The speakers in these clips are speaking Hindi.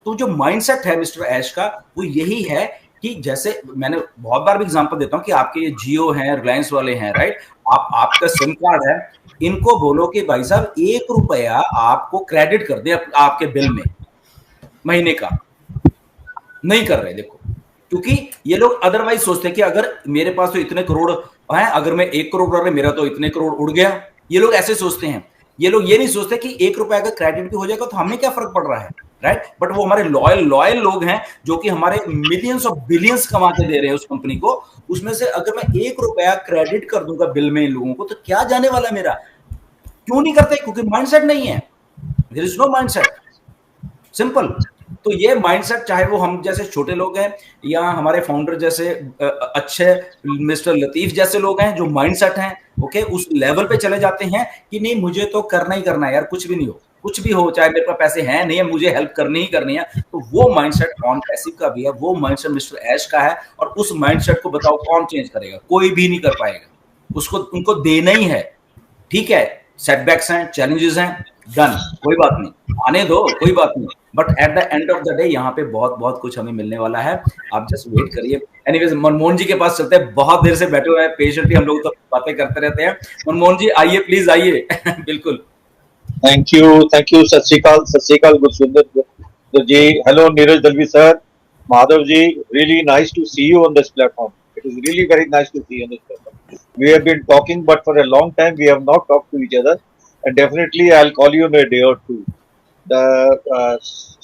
तो जो माइंडसेट है मिस्टर ऐश का वो यही है कि जैसे मैंने बहुत बार भी एग्जांपल देता हूं कि आपके ये जियो हैं, रिलायंस वाले हैं, राइट? आपका सिम कार्ड है, इनको बोलो कि भाई साहब 1 रुपया आपको क्रेडिट कर दे आपके बिल में महीने का, नहीं कर रहे। देखो, क्योंकि ये लोग अदरवाइज सोचते हैं कि अगर मेरे पास तो इतने करोड़ हैं, अगर मैं 1 करोड़ कर रहे, मेरा तो इतने करोड़ उड़ गया। ये लोग ऐसे सोचते हैं। ये लोग ये नहीं सोचते कि 1 रुपया का क्रेडिट भी हो जाएगा तो हमें क्या फर्क पड़ रहा है, राइट? बट वो हमारे लॉयल लॉयल लोग हैं जो कि हमारे मिलियंस ऑफ बिलियंस कमा के दे रहे हैं उस कंपनी को। उसमें से अगर मैं 1 रुपया क्रेडिट कर दूंगा बिल में इन लोगों को, तो क्या जाने वाला मेरा? क्यों नहीं करते? क्योंकि माइंडसेट नहीं है। There is no mindset, simple. तो ये माइंडसेट, चाहे वो हम जैसे छोटे लोग हैं या हमारे फाउंडर जैसे अच्छे मिस्टर लतीफ जैसे लोग हैं जो माइंडसेट हैं, ओके, उस लेवल पे चले जाते हैं कि नहीं मुझे तो करना ही करना है यार, कुछ भी नहीं हो, कुछ भी हो, चाहे मेरे पास पैसे हैं नहीं है, मुझे हेल्प करनी ही करनी है। तो वो माइंडसेट ऑन पैसिव का भी है, वो माइंडसेट मिस्टर ऐश का है। और उस माइंडसेट को बताओ कौन चेंज करेगा? कोई भी नहीं कर पाएगा। उसको उनको देना ही है। ठीक है, सेटबैक्स हैं, चैलेंजेस हैं, डन, कोई बात नहीं, आने दो, कोई बात नहीं। But at the end of the day यहाँ पे बहुत बहुत कुछ हमें मिलने वाला है। आप जस्ट वेट करिए। एनीवेज, मनमोहन जी के पास चलते हैं। बहुत देर से बैठे हुए हैं पेशेंटली, हम लोग तो बातें करते रहते हैं। मनमोहन जी आइए, प्लीज आइए। बिल्कुल। Thank you. सत श्री अकाल Gursundar ji. Hello Neeraj Dalvi sir, Madhav ji, really nice to see you on this platform. It is really very nice to see you on this platform. We have been talking, but for a long time we have not talked to each other, and definitely I'll call you in a day or two. The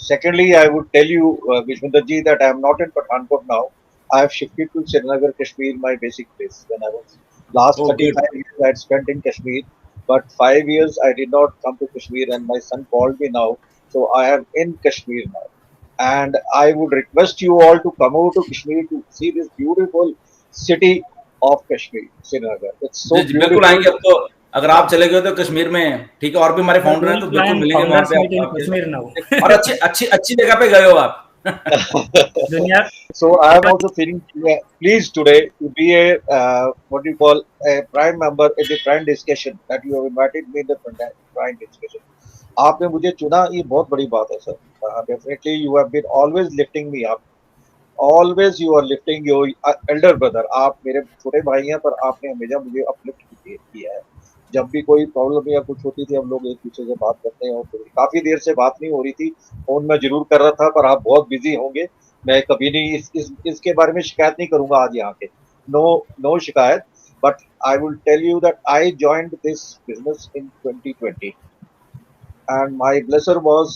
secondly, I would tell you, Vishwendra ji, that I am not in Pathankot now. I have shifted to Srinagar, Kashmir, my basic place. When I was last Oh, good. 35 years, I had spent in Kashmir, but 5 years I did not come to Kashmir, and my son called me now, so I am in Kashmir now. And I would request you all to come over to Kashmir to see this beautiful city of Kashmir, Srinagar. It's so जी जी, बिल्कुल beautiful. आएंगे। अब तो अगर आप चले गए तो कश्मीर में, ठीक है, और भी हमारे We're फाउंडर हैं going तो to बिल्कुल plan मिलेंगे वहां founders पे meet in आपसे। Kashmir now. और अच्छी अच्छी अच्छी जगह पे गए हो आप। दुनिया So I am also feeling pleased today to be a what do you call a prime member in the prime discussion that you have invited me in the prime discussion. आपने मुझे चुना, ये बहुत बड़ी बात है sir. Definitely you have been always lifting me up. Always you are lifting your elder brother. आप मेरे छोटे भाई हैं, पर आपने हमेशा मुझे अपलिफ्ट किया है. जब भी कोई प्रॉब्लम या कुछ होती थी, हम लोग एक दूसरे से बात करते हैं, और काफी देर से बात नहीं हो रही थी. फोन में जरूर कर रहा था, पर आप बहुत बिजी होंगे. मैं कभी नहीं इसके बारे में शिकायत नहीं करूंगा आज यहाँ पे. नो शिकायत. But I will tell you that I joined this business in 2020 and my blesser was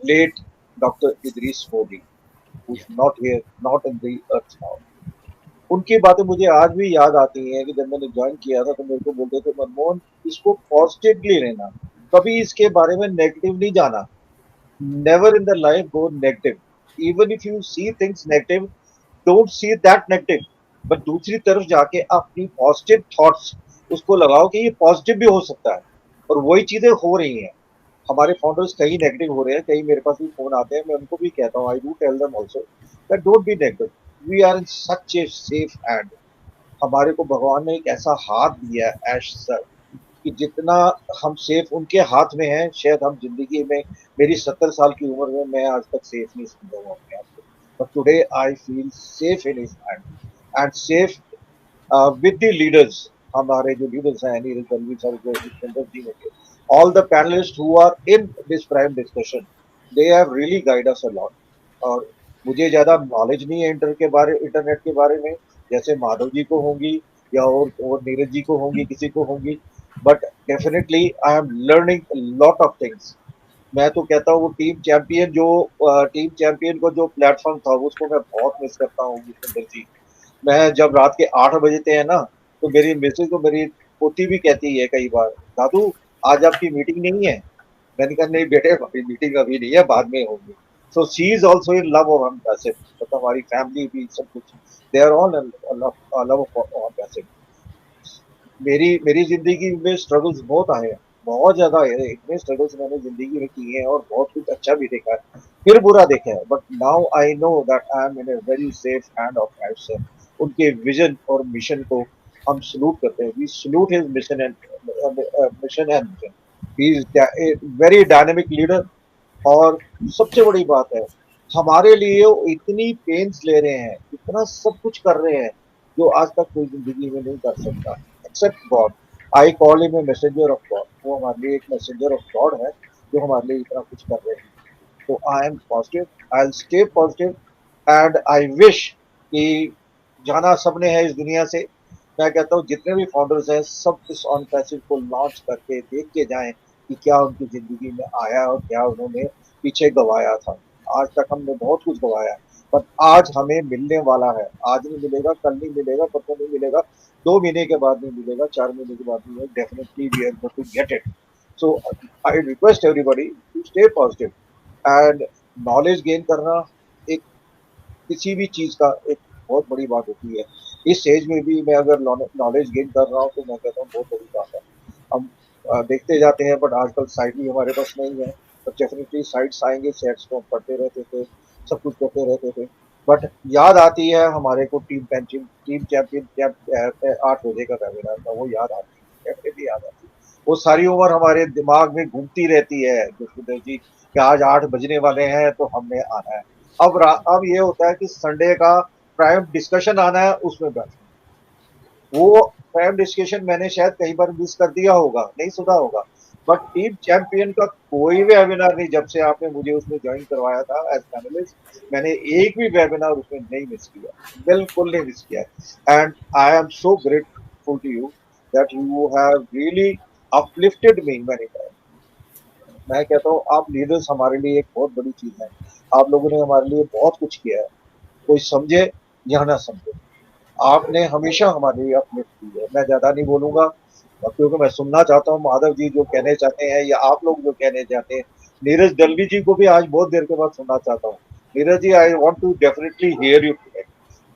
late Dr. Idris Modi, who's not here, not in the earth now. उनकी बातें मुझे आज भी याद आती हैं कि जब मैंने ज्वाइन किया था तो मेरे को बोलते थे, मनमोहन इसको पॉजिटिवली लेना, कभी इसके बारे में नेगेटिव नहीं जाना. Never in the life go negative. Even if you see things negative, don't see that negative. But दूसरी तरफ जाके अपनी पॉजिटिव थॉट्स उसको लगाओ कि ये पॉजिटिव भी हो सकता है. और वही चीजें हो रही हैं. हमारे फाउंडर्स कहीं नेगेटिव हो रहे हैं, कहीं मेरे पास भी फोन आते हैं, मैं उनको भी कहता हूँ, I do tell them also that don't be negative. We are in such a safe hand. हमारे को भगवान ने एक ऐसा हाथ दिया है ऐश सर, कि जितना हम सेफ उनके हाथ में है, शायद हम जिंदगी में, मेरी 70 साल की उम्र में मैं आज तक सेफ नहीं समझा हूँ अपने आप को. But today I feel safe in his hand and safe with the leaders. हमारे जो लीडर्स हैं, नीरज दलवी सर, जो जी, all the panelists who are in this prime discussion, they have really guided us a lot. और मुझे ज्यादा नॉलेज नहीं है इंटरनेट के बारे में, जैसे माधव जी को होंगी या और नीरज जी को होंगी, किसी को होंगी. But definitely I am learning lot of things. मैं तो कहता हूँ वो टीम चैंपियन को जो प्लेटफॉर्म था, उसको मैं बहुत मिस करता हूँ जितेंद्र जी. मैं जब रात के 8 बजते हैं ना, तो मेरी मिसेज तो मेरी पोती भी कहती है कई बार, दादू आज आपकी मीटिंग नहीं है. मैंने कहा नहीं बेटे, अभी मीटिंग अभी नहीं है, बाद में होगी. So she is also in love of Ambassador. मतलब हमारी फैमिली भी सब कुछ, they are all love of Ambassador. मेरी जिंदगी में स्ट्रगल्स बहुत आए हैं, बहुत ज्यादा है. इतने स्ट्रगल्स मैंने जिंदगी में किए हैं, और बहुत कुछ अच्छा भी देखा है, फिर बुरा देखा है. But now I know that I am in a very safe hand of guide. उनके विजन और मिशन को हम सलूट करते हैं. We salute his mission and he is a very dynamic leader. और सबसे बड़ी बात है, हमारे लिए वो इतनी पेन्स ले रहे हैं, इतना सब कुछ कर रहे हैं जो आज तक कोई जिंदगी में नहीं कर सकता except God. I call him a messenger of God. वो हमारे लिए एक मैसेंजर ऑफ गॉड है जो हमारे लिए इतना कुछ कर रहे हैं। तो I am positive, I will stay positive and I wish कि जाना सबने है इस दुनिया से। मैं कहता हूँ जितने भी फाउंडर्स हैं सब इस ऑन पैसिव को लॉन्च करके देख के जाएं कि क्या उनकी जिंदगी में आया और क्या उन्होंने पीछे गवाया था। आज तक हमने बहुत कुछ गवाया, पर आज हमें मिलने वाला है। आज नहीं मिलेगा, कल नहीं मिलेगा, परसों नहीं मिलेगा, 2 महीने के बाद नहीं मिलेगा, 4 महीने के बाद नहीं मिलेगा। Definitely we are going to get it. So I request everybody to stay positive and knowledge gain करना एक किसी भी चीज का एक बहुत बड़ी बात होती है। इस एज में भी मैं अगर नॉलेज गेन कर रहा हूँ तो मैं कहता हूँ बहुत बड़ी बात है। हम देखते जाते हैं, बट आजकल साइट भी हमारे पास नहीं है। तो डेफिनेटली साइट्स आएंगे, सेट्स को हम पढ़ते रहते थे, सब कुछ करते रहते थे। बट याद आती है हमारे को टीम चैंपियन 8 बजे का वेबिनार था, वो याद आती है, डेफिनेटली याद आती है। वो सारी उम्र हमारे दिमाग में घूमती रहती है दुष्मदेव जी कि आज 8 बजने वाले हैं तो हमने आना है। अब ये होता है कि संडे का प्राइम डिस्कशन आना है, उसमें बैठना। वो प्राइम डिस्कशन मैंने शायद कई बार मिस कर दिया होगा, नहीं सुना होगा, बट टीम चैंपियन का कोई भी वेबिनार नहीं, जब से आपने मुझे उसमें ज्वाइन करवाया था एज पैनलिस्ट, मैंने एक भी वेबिनार उसमें नहीं मिस किया, बिल्कुल नहीं मिस किया। And I am so grateful to you that you have really uplifted me many time. मैं कहता हूँ आप लीडर्स हमारे लिए एक बहुत बड़ी चीज है। आप लोगों ने हमारे लिए बहुत कुछ किया है, कोई समझे या ना समझे, आपने हमेशा हमारे लिए अपलिफ्ट की है। मैं ज्यादा नहीं बोलूंगा क्योंकि मैं सुनना चाहता हूँ माधव जी जो कहने चाहते हैं या आप लोग जो कहने चाहते हैं। नीरज दलवी जी को भी आज बहुत देर के बाद सुनना चाहता हूँ। Neeraj ji, I want to definitely hear you today.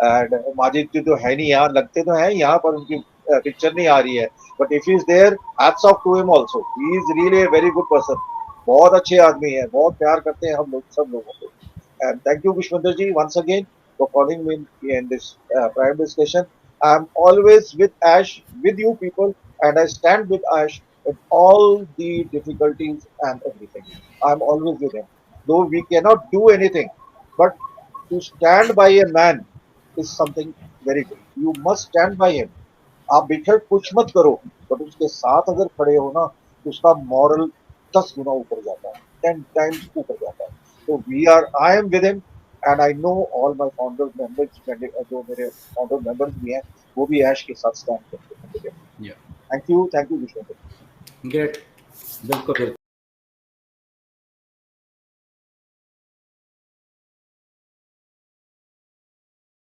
And Majid ji तो है नहीं यहाँ, लगते तो हैं यहाँ पर, उनकी पिक्चर नहीं आ रही है, but if is there, hats off to him also, he is really a very good person. बहुत अच्छे आदमी है, बहुत प्यार करते हैं हम लोग सब लोगों को। And thank you, Vishwendra ji, once again for calling me in this prime discussion. I'm always with Ash, with you people, and I stand with Ash in all the difficulties and everything. I'm always with him. Though we cannot do anything, but to stand by a man is something very good. You must stand by him. आप बेशक कुछ मत करो, बट उसके साथ अगर खड़े हो ना तो उसका मॉरल 10 गुना ऊपर जाता है, 10 टाइम्स ऊपर जाता है। तो we are, I am with him and I know all my founder members, जो मेरे फाउंडर मेंबर्स भी हैं वो भी ऐश के साथ स्टैंड करते हैं। Thank you Vishwanath. ग्रेट, बिल्कुल।